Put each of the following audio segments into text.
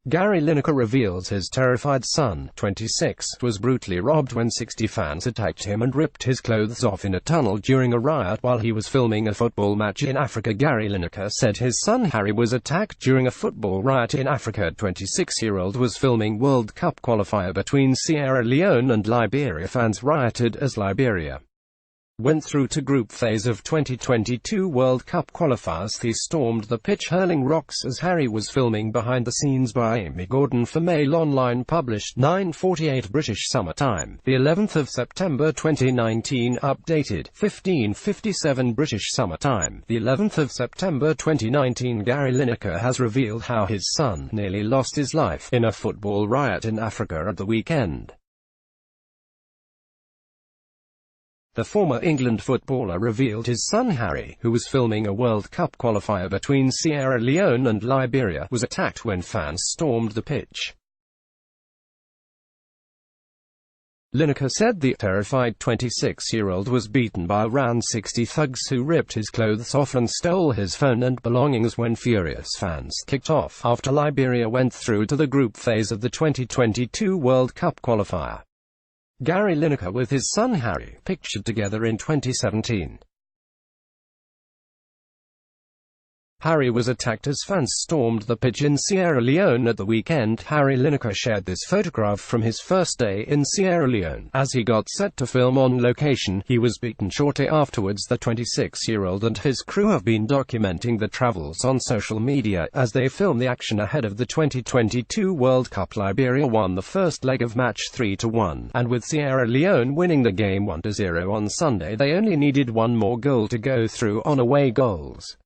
Gary Lineker reveals his terrified son, 26, was brutally robbed when 60 fans attacked him and ripped his clothes off in a tunnel during a riot while he was filming a football match in Africa. Gary Lineker said his son Harry was attacked during a football riot in Africa. 26-year-old was filming World Cup qualifier between Sierra Leone and Liberia. Fans rioted as Liberia went through to group phase of 2022 World Cup qualifiers. They stormed the pitch hurling rocks as Harry was filming behind the scenes by Amy Gordon for Mail Online, published 9:48 British Summer Time, the 11th of September 2019, updated 15:57 British Summer Time, the 11th of September 2019. Gary Lineker has revealed how his son nearly lost his life in a football riot in Africa at the weekend. The former England footballer revealed his son Harry, who was filming a World Cup qualifier between Sierra Leone and Liberia, was attacked when fans stormed the pitch. Lineker said the terrified 26-year-old was beaten by around 60 thugs who ripped his clothes off and stole his phone and belongings when furious fans kicked off after Liberia went through to the group phase of the 2022 World Cup qualifier. Gary Lineker with his son Harry, pictured together in 2017. Harry was attacked as fans stormed the pitch in Sierra Leone at the weekend. Harry Lineker shared this photograph from his first day in Sierra Leone. As he got set to film on location, he was beaten shortly afterwards. The 26-year-old and his crew have been documenting the travels on social media as they film the action ahead of the 2022 World Cup. Liberia won the first leg of match 3-1, and with Sierra Leone winning the game 1-0 on Sunday, they only needed one more goal to go through on away goals.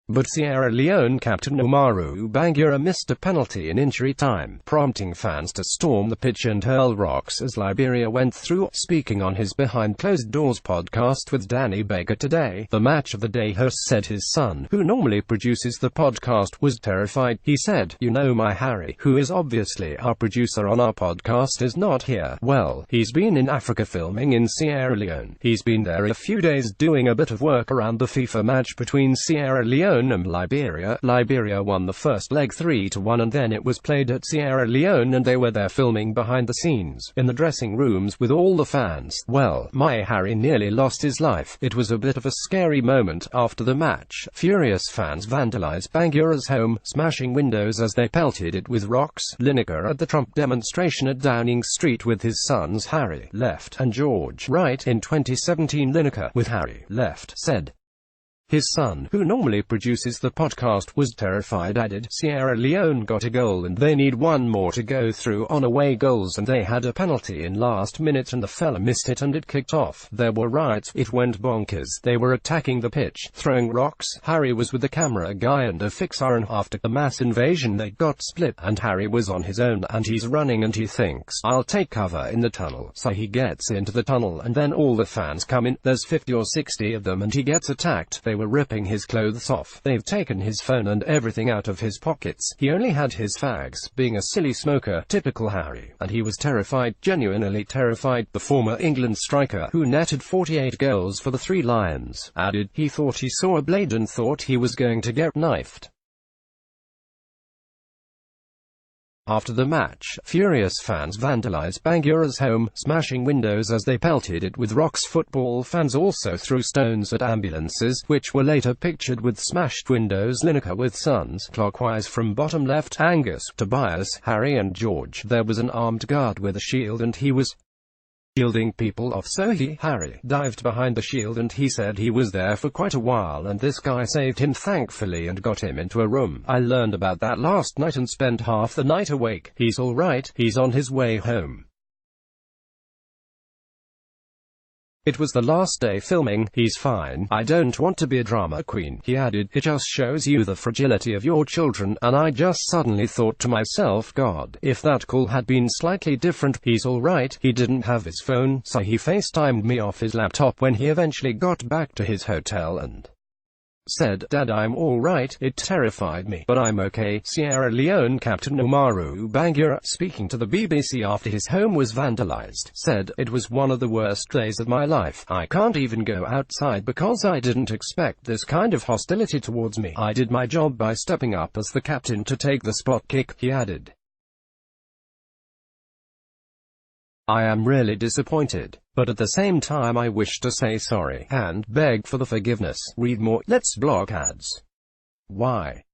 But Sierra Leone captain Umaru Bangura missed a penalty in injury time, prompting fans to storm the pitch and hurl rocks as Liberia went through. Speaking on his Behind Closed Doors podcast with Danny Baker today, the Match of the Day host said his son, who normally produces the podcast, was terrified. He said, "You know, my Harry, who is obviously our producer on our podcast, is not here. Well, he's been in Africa filming in Sierra Leone. He's been there a few days doing a bit of work around the FIFA match between Sierra Leone and Liberia. Liberia won the first leg 3-1 and then it was played at Sierra Leone and they were there filming behind the scenes, in the dressing rooms with all the fans. Well, my Harry nearly lost his life. It was a bit of a scary moment." After the match, furious fans vandalized Bangura's home, smashing windows as they pelted it with rocks. Lineker at the Trump demonstration at Downing Street with his sons Harry, left, and George, right, in 2017. Lineker, with Harry, left, said his son, who normally produces the podcast, was terrified. Added, "Sierra Leone got a goal and they need one more to go through on away goals and they had a penalty in last minute and the fella missed it and it kicked off. There were riots. It went bonkers. They were attacking the pitch, throwing rocks. Harry was with the camera guy and a fixer and after the mass invasion they got split and Harry was on his own and he's running and he thinks, I'll take cover in the tunnel. So he gets into the tunnel and then all the fans come in. There's 50 or 60 of them and he gets attacked. They were ripping his clothes off. They've taken his phone and everything out of his pockets. He only had his fags, being a silly smoker, typical Harry. And he was terrified, genuinely terrified." The former England striker, who netted 48 goals for the Three Lions, added, "He thought he saw a blade and thought he was going to get knifed." After the match, furious fans vandalized Bangura's home, smashing windows as they pelted it with rocks. Football fans also threw stones at ambulances, which were later pictured with smashed windows. Lineker with sons, clockwise from bottom left, Angus, Tobias, Harry and George. There was an armed guard with a shield and he was shielding people off, so Harry, dived behind the shield and he said he was there for quite a while and this guy saved him thankfully and got him into a room. I learned about that last night and spent half the night awake. He's alright, he's on his way home. It was the last day filming, he's fine. I don't want to be a drama queen," he added. "It just shows you the fragility of your children, and I just suddenly thought to myself, God, if that call had been slightly different. He's alright, he didn't have his phone, so he FaceTimed me off his laptop when he eventually got back to his hotel and said, "Dad, I'm alright. It terrified me, but I'm okay." Sierra Leone Captain Umaru Bangura, speaking to the BBC after his home was vandalized, said, "It was one of the worst days of my life. I can't even go outside because I didn't expect this kind of hostility towards me. I did my job by stepping up as the captain to take the spot kick," he added. "I am really disappointed, but at the same time I wish to say sorry and beg for the forgiveness." Read more. Let's block ads. Why?